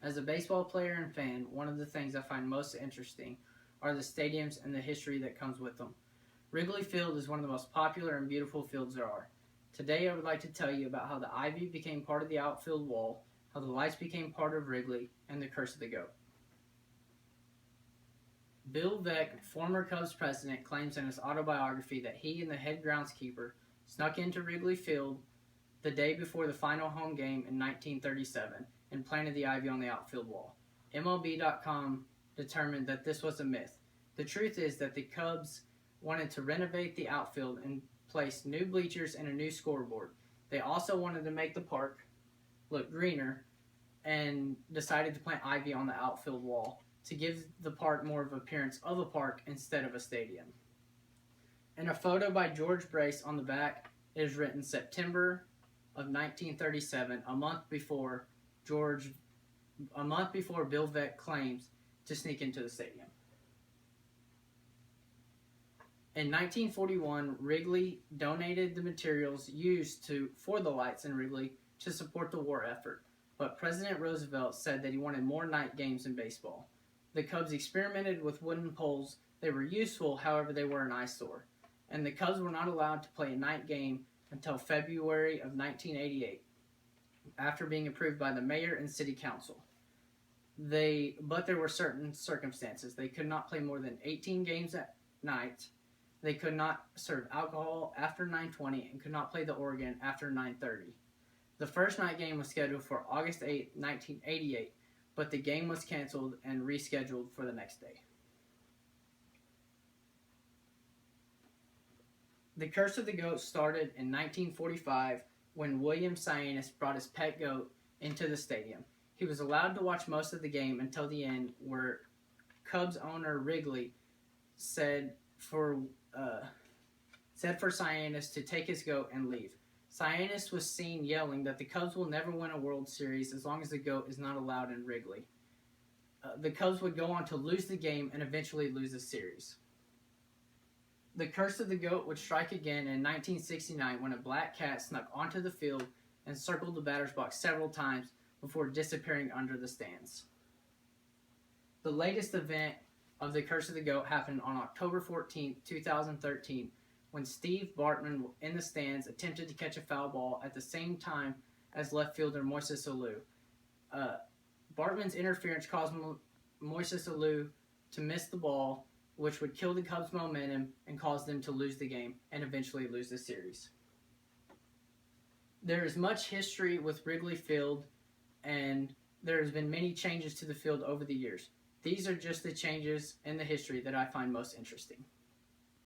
As a baseball player and fan, one of the things I find most interesting are the stadiums and the history that comes with them. Wrigley Field is one of the most popular and beautiful fields there are. Today I would like to tell you about how the ivy became part of the outfield wall, how the lights became part of Wrigley, and the curse of the goat. Bill Veeck, former Cubs president, claims in his autobiography that he and the head groundskeeper snuck into Wrigley Field the day before the final home game in 1937 and planted the ivy on the outfield wall. MLB.com determined that this was a myth. The truth is that the Cubs wanted to renovate the outfield and place new bleachers and a new scoreboard. They also wanted to make the park look greener and decided to plant ivy on the outfield wall to give the park more of an appearance of a park instead of a stadium. In a photo by George Brace on the back, it is written September of 1937, a month before Bill Veeck claims to sneak into the stadium. In 1941, Wrigley donated the materials used for the lights in Wrigley to support the war effort, but President Roosevelt said that he wanted more night games in baseball. The Cubs experimented with wooden poles. They were useful, however they were an eyesore, and the Cubs were not allowed to play a night game until February of 1988, after being approved by the mayor and city council. But there were certain circumstances. They could not play more than 18 games at night. They could not serve alcohol after 9:20 and could not play the organ after 9:30. The first night game was scheduled for August 8, 1988, but the game was canceled and rescheduled for the next day. The Curse of the Goat started in 1945 when William Cyanus brought his pet goat into the stadium. He was allowed to watch most of the game until the end, where Cubs owner Wrigley said for Cyanus to take his goat and leave. Cyanus was seen yelling that the Cubs will never win a World Series as long as the goat is not allowed in Wrigley. The Cubs would go on to lose the game and eventually lose the series. The Curse of the Goat would strike again in 1969 when a black cat snuck onto the field and circled the batter's box several times before disappearing under the stands. The latest event of the Curse of the Goat happened on October 14, 2013, when Steve Bartman in the stands attempted to catch a foul ball at the same time as left fielder Moises Alou. Bartman's interference caused Moises Alou to miss the ball, which would kill the Cubs' momentum and cause them to lose the game and eventually lose the series. There is much history with Wrigley Field, and there has been many changes to the field over the years. These are just the changes in the history that I find most interesting.